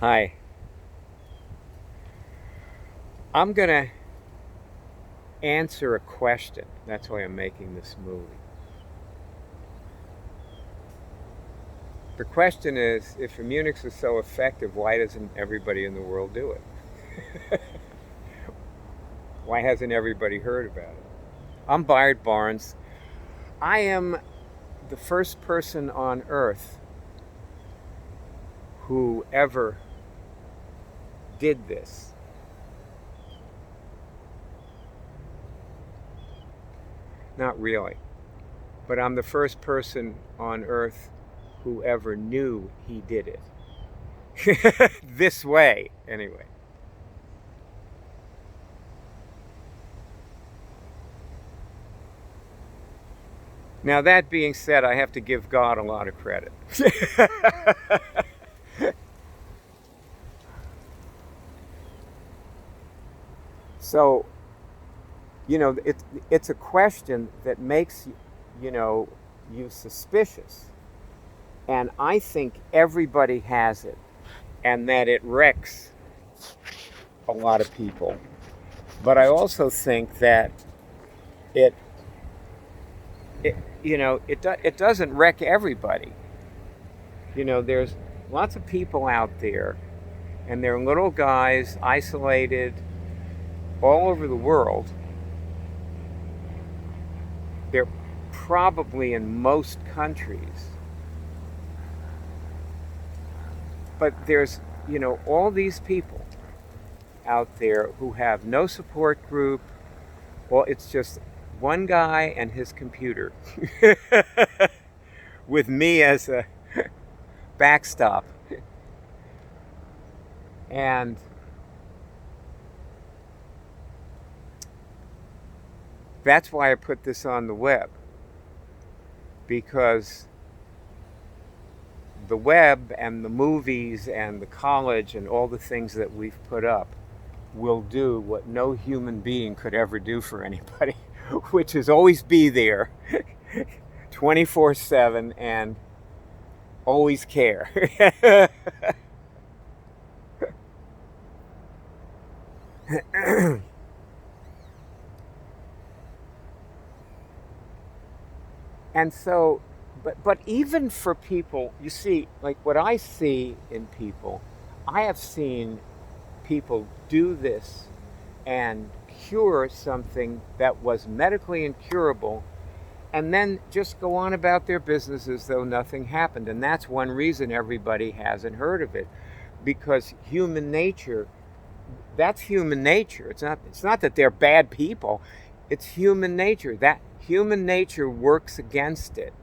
Hi. I'm going to answer a question. That's why I'm making this movie. The question is, if immunics is so effective, why doesn't everybody in the world do it? Why hasn't everybody heard about it? I'm Byard Barnes. I am the first person on earth who ever did this. Not really. But I'm the first person on earth who ever knew he did it. This way, anyway. Now, that being said, I have to give God a lot of credit. So, it's a question that makes, you know, you suspicious. And I think everybody has it, and that it wrecks a lot of people. But I also think that it, it doesn't wreck everybody. There's lots of people out there, and they're little guys isolated all over the world. They're probably in most countries. But there's, all these people out there who have no support group. Well, it's just one guy and his computer with me as a backstop. And that's why I put this on the web, because the web and the movies and the college and all the things that we've put up will do what no human being could ever do for anybody, which is always be there 24/7 and always care. And so, but even for people, you see, like what I see in people, I have seen people do this and cure something that was medically incurable, and then just go on about their business as though nothing happened. And that's one reason everybody hasn't heard of it, because human nature, that's human nature. It's not that they're bad people. It's human nature. That human nature works against it.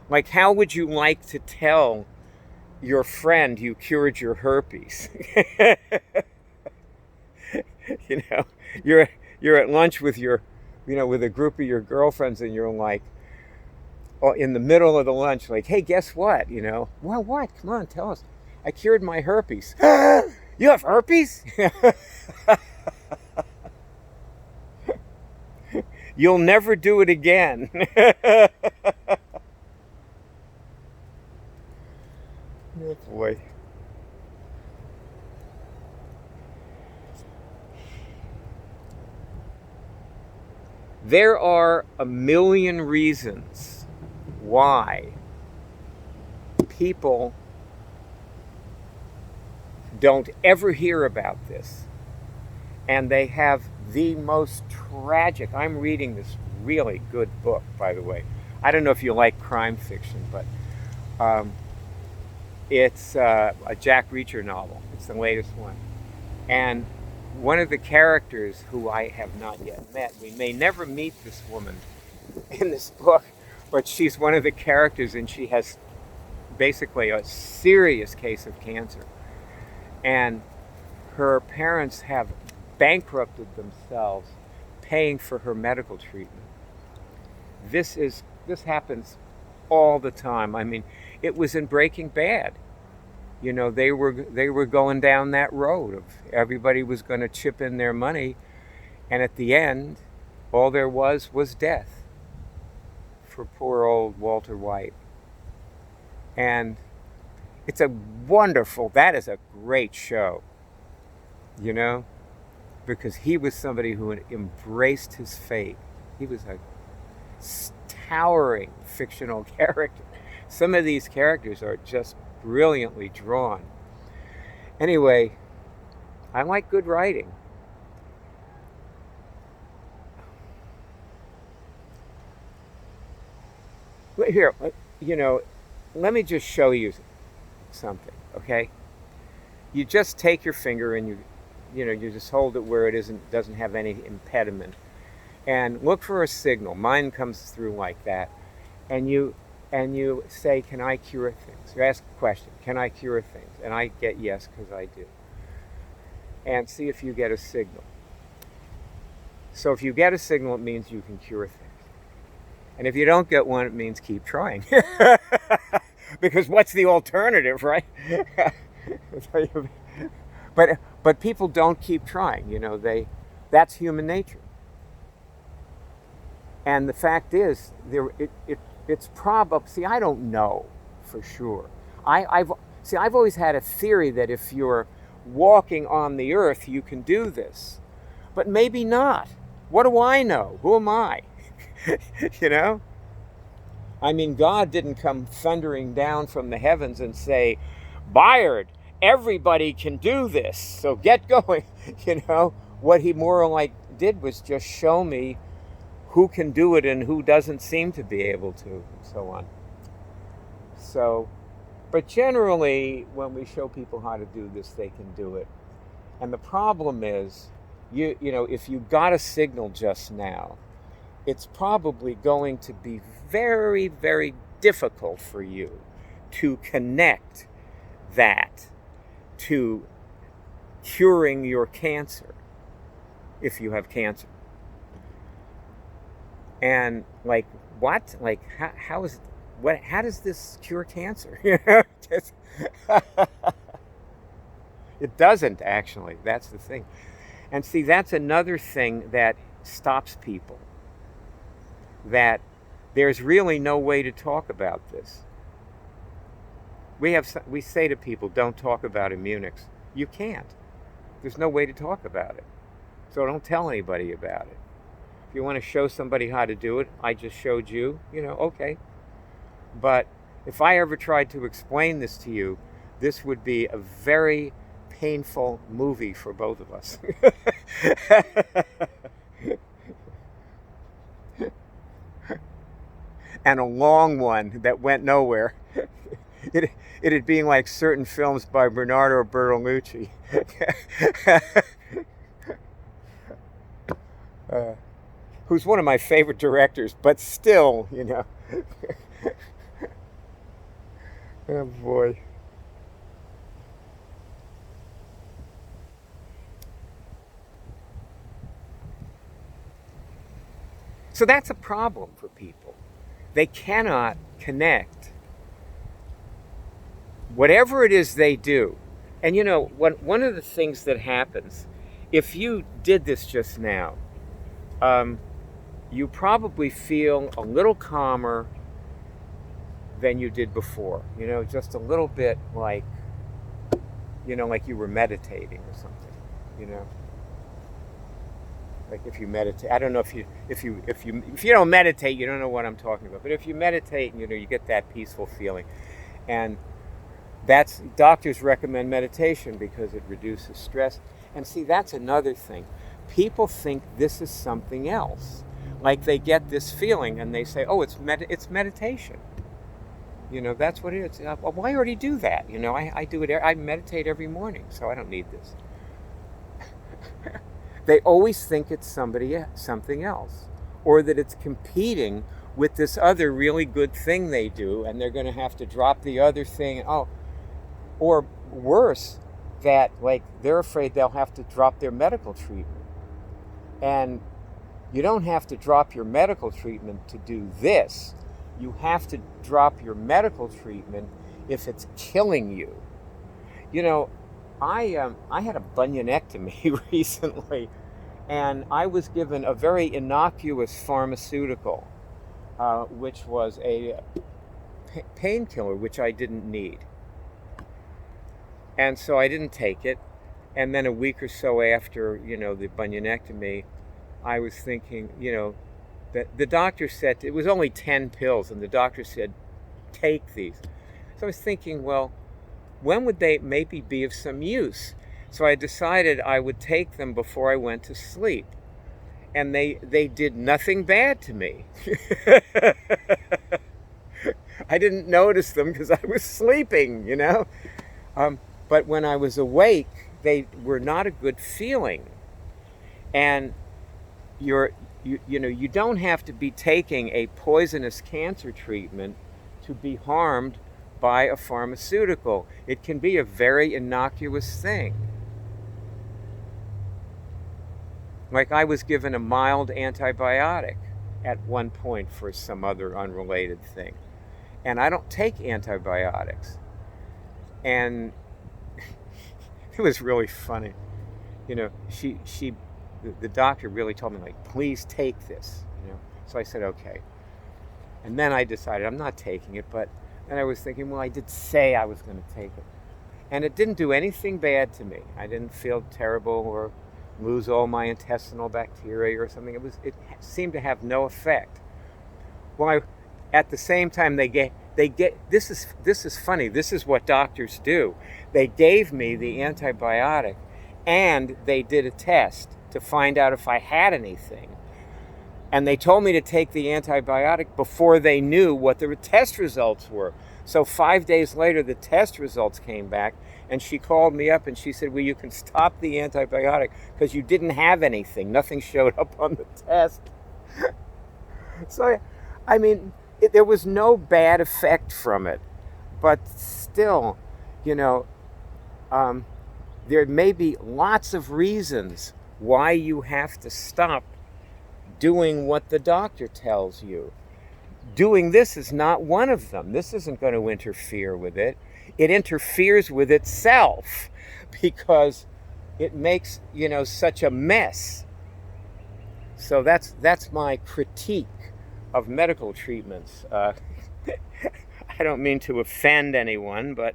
Like, how would you like to tell your friend you cured your herpes? you know, you're at lunch with with a group of your girlfriends, and you're like, oh, in the middle of the lunch, like, hey, guess what? Well, what? Come on, tell us. I cured my herpes. You have herpes? You'll never do it again. Oh boy. There are a million reasons why people don't ever hear about this. And they have the most tragic. I'm reading this really good book, by the way. I don't know if you like crime fiction, but um, it's a Jack Reacher novel. It's the latest one. And one of the characters, who I have not yet met, we may never meet this woman in this book, but she's one of the characters, and she has basically a serious case of cancer. And her parents have bankrupted themselves paying for her medical treatment. This happens all the time. I mean, it was in Breaking Bad. They were going down that road of everybody was going to chip in their money, and at the end, all there was death for poor old Walter White. And It's a wonderful, that is a great show, you know, because he was somebody who had embraced his fate. He was a towering fictional character. Some of these characters are just brilliantly drawn. Anyway, I like good writing. Here, you know, let me just show you something, okay? You just take your finger and you just hold it where it doesn't have any impediment, and look for a signal. Mine comes through like that, and you say, "Can I cure things?" You ask a question, "Can I cure things?" And I get yes because I do. And see if you get a signal. So if you get a signal, it means you can cure things. And if you don't get one, it means keep trying. Because what's the alternative, right? but people don't keep trying. That's human nature. And the fact is, it's probably. See, I don't know for sure. I've always had a theory that if you're walking on the earth, you can do this, but maybe not. What do I know? Who am I? I mean, God didn't come thundering down from the heavens and say, "Byard, everybody can do this, so get going." What he more like did was just show me who can do it and who doesn't seem to be able to, and so on. But generally, when we show people how to do this, they can do it. And the problem is, if you got a signal just now, it's probably going to be very, very difficult for you to connect that to curing your cancer, if you have cancer. And like, what? Like, how does this cure cancer? It doesn't, actually. That's the thing. And see, that's another thing that stops people. That there's really no way to talk about this. We say to people, "Don't talk about immunics." You can't. There's no way to talk about it. So don't tell anybody about it. If you want to show somebody how to do it, I just showed you, okay. But if I ever tried to explain this to you, this would be a very painful movie for both of us. And a long one that went nowhere. It'd be like certain films by Bernardo Bertolucci. Who's one of my favorite directors, but still, Oh boy. So that's a problem for people. They cannot connect whatever it is they do. And one of the things that happens, if you did this just now, you probably feel a little calmer than you did before. Just a little bit like, like you were meditating or something. Like if you meditate, I don't know if you don't meditate, you don't know what I'm talking about. But if you meditate, you get that peaceful feeling, and doctors recommend meditation because it reduces stress. And see, that's another thing. People think this is something else. Like they get this feeling and they say, "Oh, it's meditation." That's what it is. Well, I already do that. I do it. I meditate every morning, so I don't need this. They always think it's something else, or that it's competing with this other really good thing they do, and they're going to have to drop the other thing. Oh, or worse, that like they're afraid they'll have to drop their medical treatment. And you don't have to drop your medical treatment to do this. You have to drop your medical treatment if it's killing you. I had a bunionectomy recently, and I was given a very innocuous pharmaceutical, which was a painkiller, which I didn't need. And so I didn't take it. And then a week or so after, the bunionectomy, I was thinking, that the doctor said it was only 10 pills, and the doctor said, take these. So I was thinking, well, when would they maybe be of some use? So I decided I would take them before I went to sleep. And they did nothing bad to me. I didn't notice them because I was sleeping. But when I was awake, they were not a good feeling. And you don't have to be taking a poisonous cancer treatment to be harmed by a pharmaceutical. It can be a very innocuous thing. Like I was given a mild antibiotic at one point for some other unrelated thing. And I don't take antibiotics. And it was really funny. The doctor really told me, like, please take this. So I said, okay. And then I decided I'm not taking it, but then I was thinking, well, I did say I was going to take it. And it didn't do anything bad to me. I didn't feel terrible or lose all my intestinal bacteria or something. It seemed to have no effect. Well, at the same time, this is funny. This is what doctors do. They gave me the antibiotic, and they did a test to find out if I had anything. And they told me to take the antibiotic before they knew what the test results were. So 5 days later, the test results came back, and she called me up and she said, well, you can stop the antibiotic because you didn't have anything. Nothing showed up on the test. So, there was no bad effect from it. But still, there may be lots of reasons why you have to stop doing what the doctor tells you. Doing this is not one of them. This isn't going to interfere with it. It interferes with itself because it makes, such a mess. So that's my critique of medical treatments. I don't mean to offend anyone, but,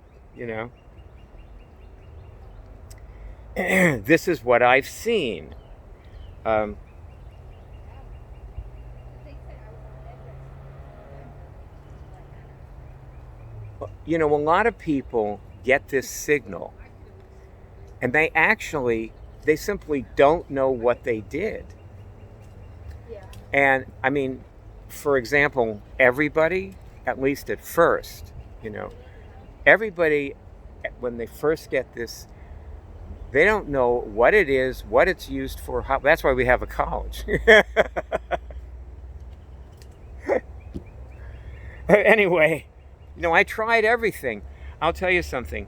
this is what I've seen. A lot of people get this signal, and they simply don't know what they did. Yeah. And for example, everybody, at least at first, everybody, when they first get this, they don't know what it is, what it's used for. That's why we have a college. Anyway, I tried everything. I'll tell you something.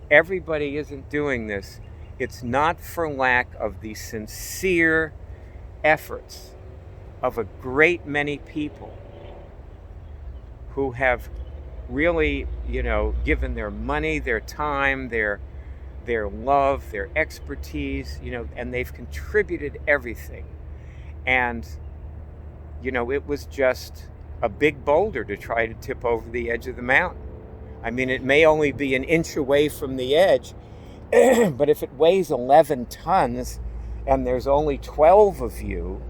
Everybody isn't doing this. It's not for lack of the sincere efforts of a great many people who have really, given their money, their time, their love, their expertise, and they've contributed everything. And, it was just a big boulder to try to tip over the edge of the mountain. It may only be an inch away from the edge, but if it weighs 11 tons and there's only 12 of you,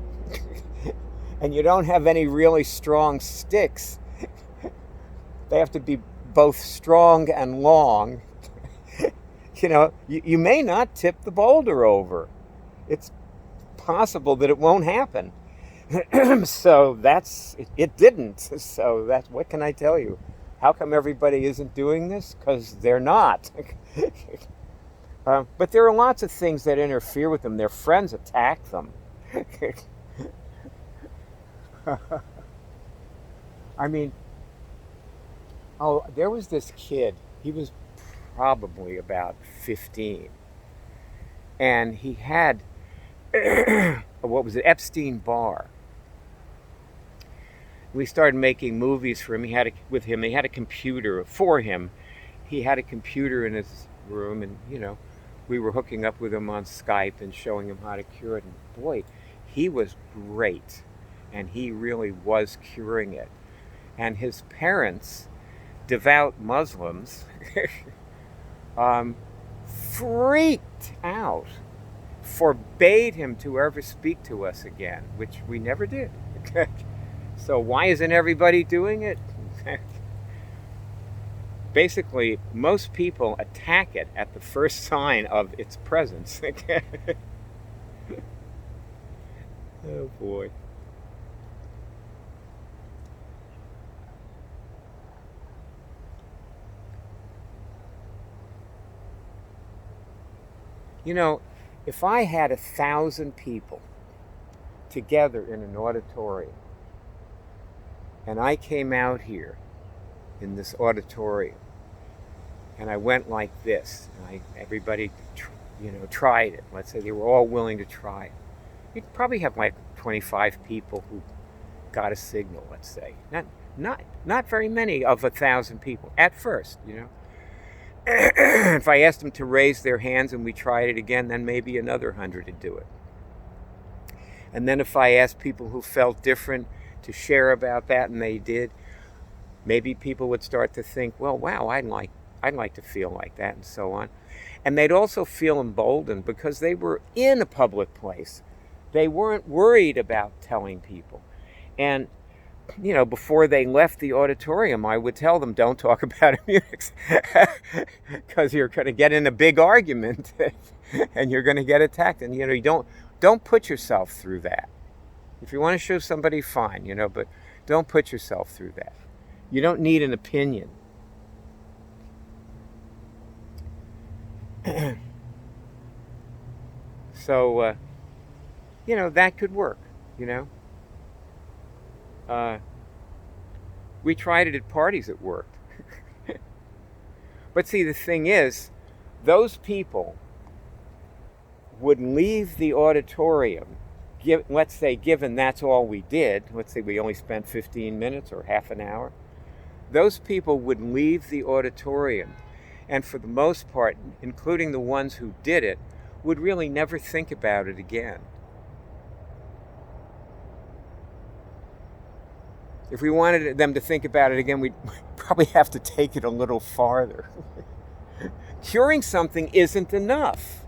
and you don't have any really strong sticks, they have to be both strong and long, you may not tip the boulder over. It's possible that it won't happen. So it didn't. So what can I tell you? How come everybody isn't doing this? Because they're not. But there are lots of things that interfere with them. Their friends attack them. There was this kid. He was probably about 15. And he had, Epstein-Barr. We started making movies for him. He had a computer for him. He had a computer in his room, and we were hooking up with him on Skype and showing him how to cure it. And boy, he was great, and he really was curing it. And his parents, devout Muslims, um, freaked out, forbade him to ever speak to us again, which we never did. So why isn't everybody doing it? Basically, most people attack it at the first sign of its presence. Oh boy. You know, if I had 1,000 people together in an auditorium and I came out here in this auditorium and I went like this, and everybody, tried it. Let's say they were all willing to try it. You'd probably have like 25 people who got a signal. Let's say not very many of 1,000 people at first. If I asked them to raise their hands and we tried it again, then maybe another 100 would do it. And then if I asked people who felt different to share about that, and they did, maybe people would start to think, well, wow, I'd like to feel like that, and so on. And they'd also feel emboldened because they were in a public place. They weren't worried about telling people. And, before they left the auditorium, I would tell them, don't talk about immunics because you're going to get in a big argument and you're going to get attacked. And, you don't put yourself through that. If you want to show somebody, fine, but don't put yourself through that. You don't need an opinion. So, that could work, we tried it at parties, it worked. But see, the thing is, those people would leave the auditorium, let's say, given that's all we did, let's say we only spent 15 minutes or half an hour, those people would leave the auditorium, and for the most part, including the ones who did it, would really never think about it again. If we wanted them to think about it again, we'd probably have to take it a little farther. Curing something isn't enough.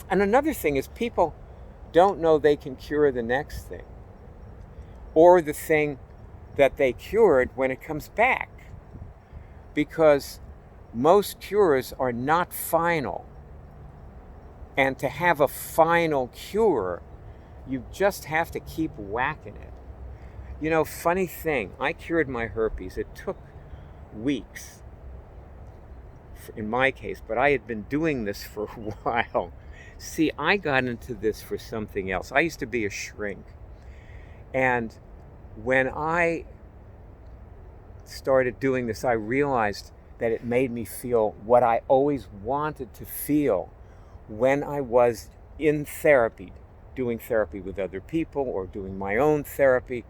And another thing is, people don't know they can cure the next thing, or the thing that they cured when it comes back, because most cures are not final. And to have a final cure, you just have to keep whacking it. Funny thing, I cured my herpes. It took weeks in my case, but I had been doing this for a while. See, I got into this for something else. I used to be a shrink. And when I started doing this, I realized that it made me feel what I always wanted to feel when I was in therapy, doing therapy with other people or doing my own therapy.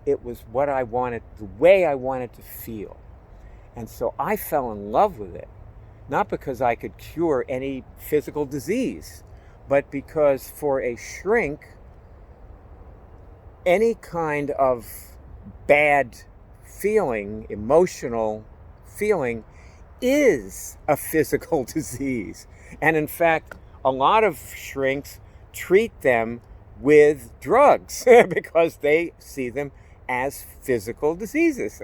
It was what I wanted, the way I wanted to feel. And so I fell in love with it, not because I could cure any physical disease, but because for a shrink, any kind of bad feeling, emotional feeling, is a physical disease. And in fact, a lot of shrinks treat them with drugs because they see them as physical diseases.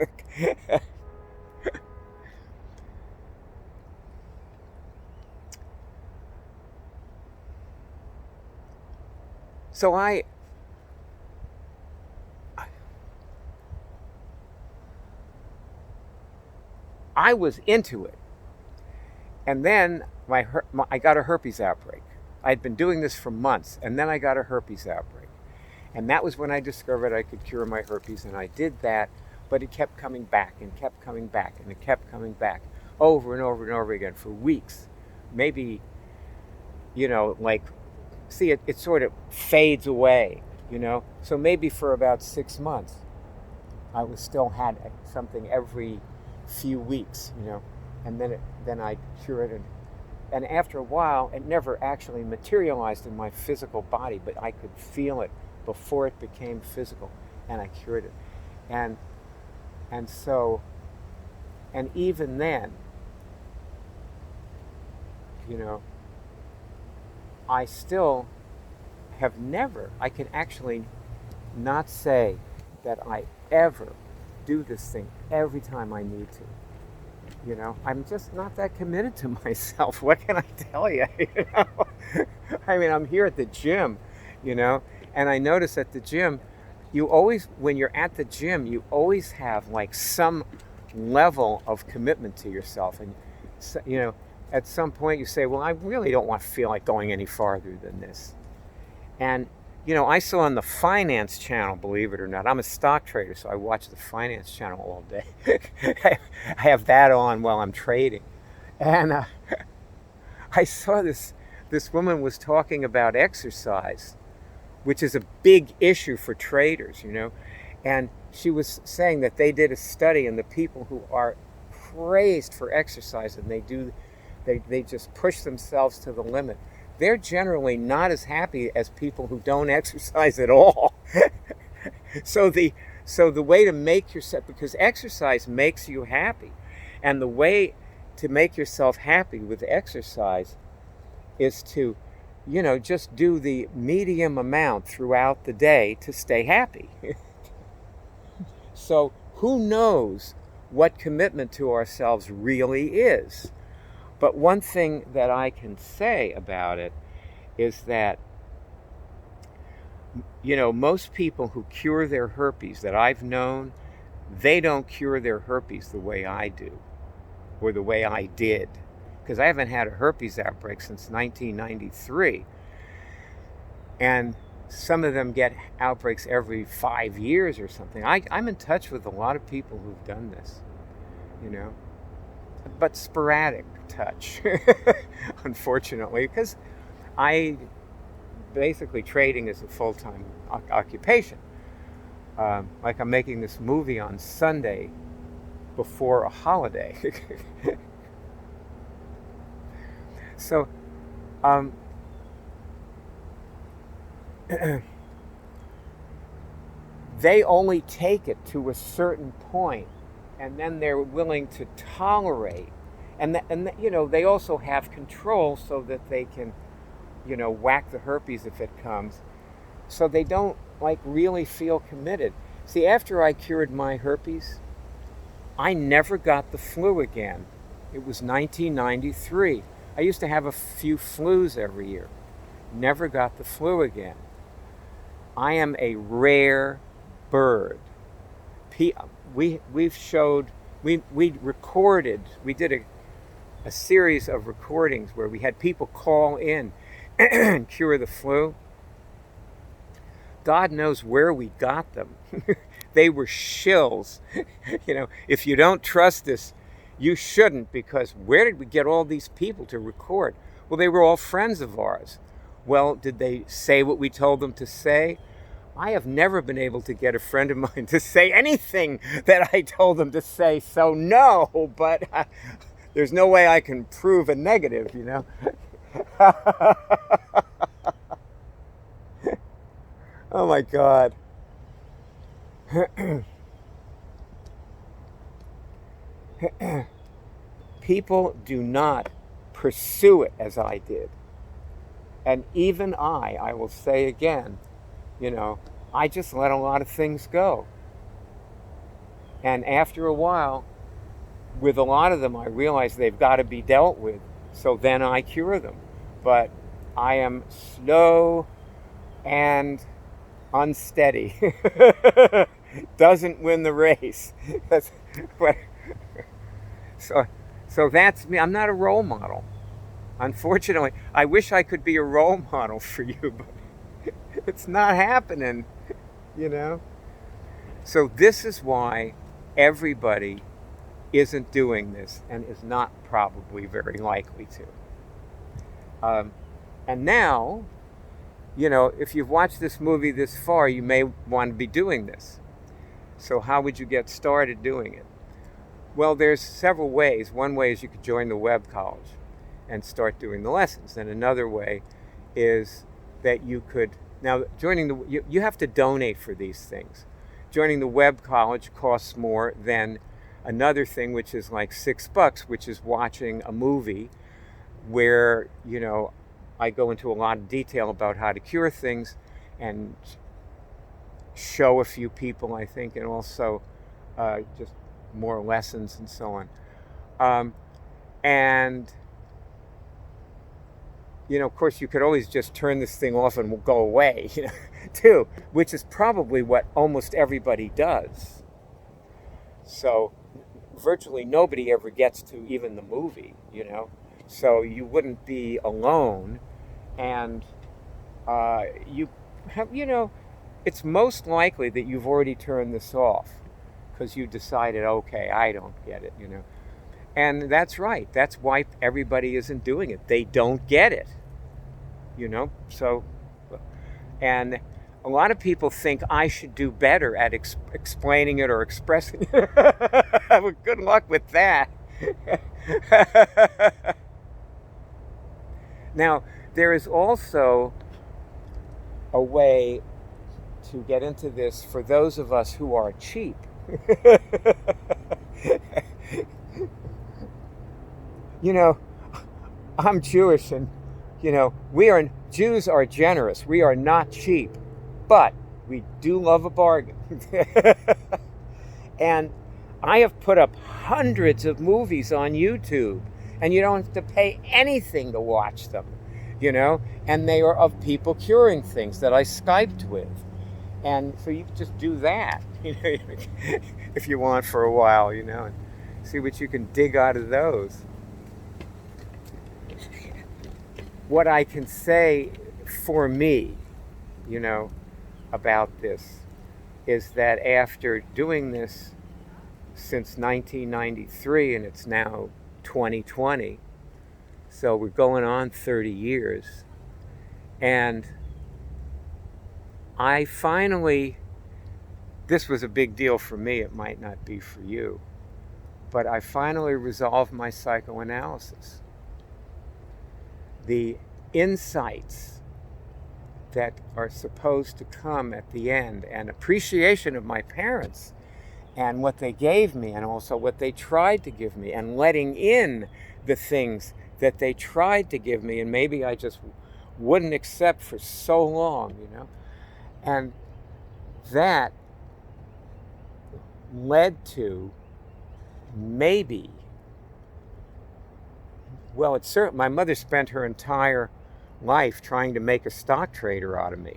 So I was into it. And then I got a herpes outbreak. I'd been doing this for months, and then I got a herpes outbreak. And that was when I discovered I could cure my herpes, and I did that, but it kept coming back and kept coming back, and it kept coming back over and over and over again for weeks. Maybe, see, it sort of fades away, So maybe for about 6 months, I was still had something every few weeks, and then I cured it. And after a while, it never actually materialized in my physical body, but I could feel it before it became physical, and I cured it. And and so and even then, you know, I still have never, I can actually not say that I ever do this thing every time I need to. You know, I'm just not that committed to myself. What can I tell you? You know? I mean, I'm here at the gym, you know, and I notice at the gym, you always, when you're at the gym, you always have like some level of commitment to yourself. And, you know, at some point you say, well, I really don't want to feel like going any farther than this. And, you know, I saw on the finance channel, believe it or not, I'm a stock trader, so I watch the finance channel all day. I have that on while I'm trading. And I saw this woman was talking about exercise, which is a big issue for traders, you know. And she was saying that they did a study, and the people who are praised for exercise and they just push themselves to the limit, they're generally not as happy as people who don't exercise at all. so the way to make yourself, because exercise makes you happy, and the way to make yourself happy with exercise is to, you know, just do the medium amount throughout the day to stay happy. So who knows what commitment to ourselves really is? But one thing that I can say about it is that, you know, most people who cure their herpes that I've known, they don't cure their herpes the way I do, or the way I did. Because I haven't had a herpes outbreak since 1993. And some of them get outbreaks every 5 years or something. I'm in touch with a lot of people who've done this, you know, but sporadic touch, unfortunately, because I basically trading is a full-time occupation. Like I'm making this movie on Sunday before a holiday. So, they only take it to a certain point, and then they're willing to tolerate, and you know, they also have control so that they can, you know, whack the herpes if it comes, so they don't like really feel committed. See, after I cured my herpes, I never got the flu again. It was 1993. I used to have a few flus every year. Never got the flu again. I am a rare bird. We recorded, we did a series of recordings where we had people call in and cure the flu. God knows where we got them. They were shills. You know, if you don't trust us, you shouldn't, because where did we get all these people to record? Well, they were all friends of ours. Well, did they say what we told them to say? I have never been able to get a friend of mine to say anything that I told them to say, so no, but there's no way I can prove a negative, you know? Oh my God. People do not pursue it as I did. And even I will say again, you know, I just let a lot of things go. And after a while, with a lot of them, I realize they've got to be dealt with. So then I cure them. But I am slow and unsteady. Doesn't win the race. That's what, so that's me. I'm not a role model. Unfortunately, I wish I could be a role model for you, but it's not happening, you know? So this is why everybody isn't doing this and is not probably very likely to. And now, you know, if you've watched this movie this far, you may want to be doing this. So how would you get started doing it? Well, there's several ways. One way is you could join the web college and start doing the lessons. And another way is that you could, now joining you have to donate for these things. joining the web college costs more than another thing, which is like $6, which is watching a movie where, I go into a lot of detail about how to cure things and show a few people, I think, and also just more lessons and so on. And, of course, you could always just turn this thing off and go away, too, which is probably what almost everybody does. So virtually nobody ever gets to even the movie, So you wouldn't be alone. And you have, it's most likely that you've already turned this off because you decided, okay, I don't get it, And that's right. That's why everybody isn't doing it. They don't get it, So, and a lot of people think I should do better at explaining it or expressing it. Well, good luck with that. Now, there is also a way to get into this for those of us who are cheap. I'm Jewish, and Jews are generous. We are not cheap, but we do love a bargain. And I have put up hundreds of movies on YouTube, and you don't have to pay anything to watch them, and they are of people curing things that I Skyped with. And so you can just do that, if you want for a while, and see what you can dig out of those. What I can say for me, about this is that after doing this since 1993, and it's now 2020, so we're going on 30 years, and I finally, this was a big deal for me, it might not be for you, but I finally resolved my psychoanalysis. The insights that are supposed to come at the end, and appreciation of my parents and what they gave me, and also what they tried to give me, and letting in the things that they tried to give me and maybe I just wouldn't accept for so long, and that led to maybe, well, it's certain, my mother spent her entire life trying to make a stock trader out of me.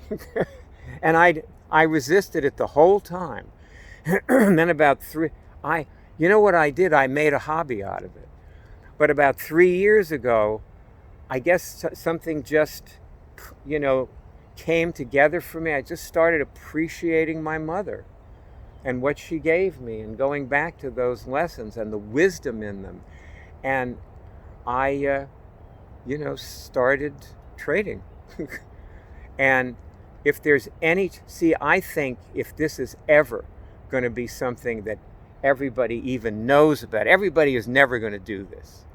And I resisted it the whole time. And then about what I did? I made a hobby out of it. But about 3 years ago, I guess something just, came together for me. I just started appreciating my mother and what she gave me, and going back to those lessons and the wisdom in them. And I, started trading. And if there's I think if this is ever going to be something that everybody even knows about, everybody is never going to do this,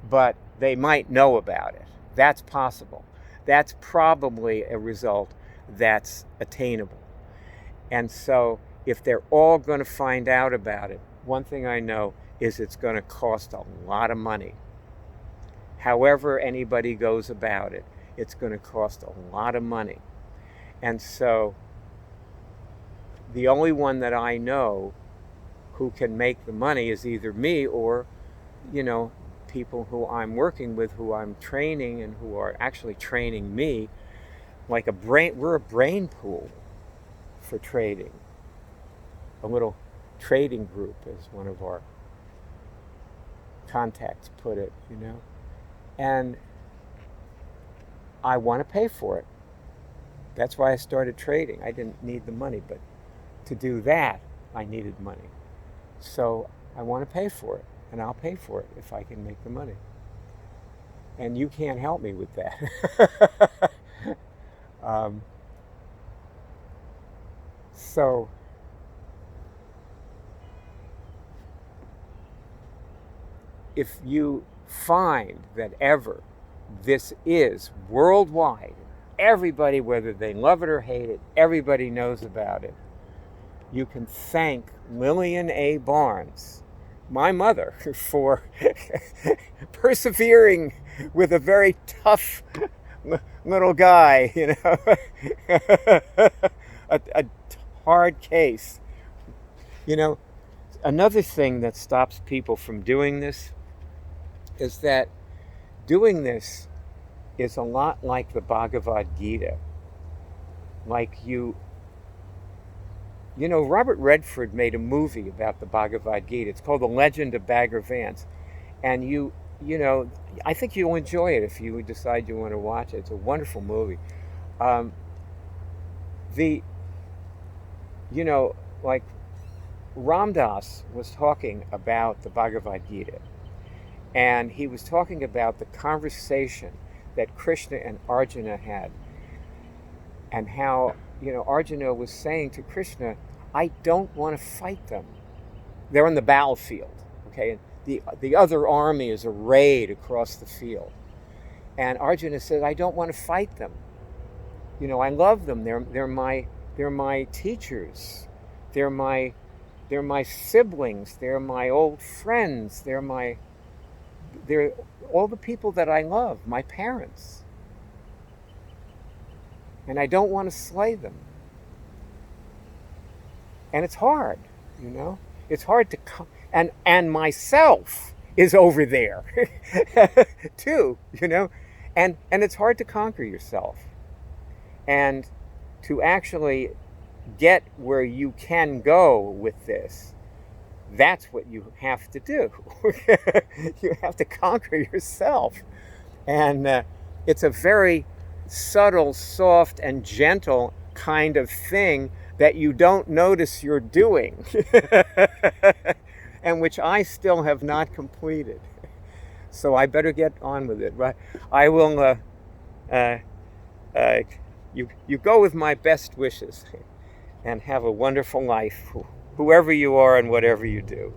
but they might know about it. That's possible. That's probably a result that's attainable. And so if they're all going to find out about it, one thing I know is it's going to cost a lot of money. However anybody goes about it, it's going to cost a lot of money. And so the only one that I know who can make the money is either me or, people who I'm working with, who I'm training and who are actually training me. We're a brain pool for trading. A little trading group, as one of our contacts put it, And I want to pay for it. That's why I started trading. I didn't need the money, but to do that, I needed money. So I want to pay for it, and I'll pay for it if I can make the money. And you can't help me with that. So if you find that ever this is worldwide, everybody, whether they love it or hate it, everybody knows about it, you can thank Lillian A. Barnes, my mother, for persevering with a very tough little guy, a hard case. Another thing that stops people from doing this is that doing this is a lot like the Bhagavad Gita. Like Robert Redford made a movie about the Bhagavad Gita. It's called The Legend of Bagger Vance. And I think you'll enjoy it if you decide you want to watch it. It's a wonderful movie. Um, the, like Ram Dass was talking about the Bhagavad Gita. And he was talking about the conversation that Krishna and Arjuna had. And how, Arjuna was saying to Krishna, I don't want to fight them. They're on the battlefield, okay? And the other army is arrayed across the field. And Arjuna said, I don't want to fight them. I love them. They're my teachers. They're my siblings. They're my old friends. They're all the people that I love, my parents. And I don't want to slay them. And it's hard, It's hard to and myself is over there too, And it's hard to conquer yourself. And to actually get where you can go with this, that's what you have to do. You have to conquer yourself. And it's a very subtle, soft, and gentle kind of thing that you don't notice you're doing, and which I still have not completed. So I better get on with it, right? I will, you go with my best wishes, and have a wonderful life, whoever you are and whatever you do.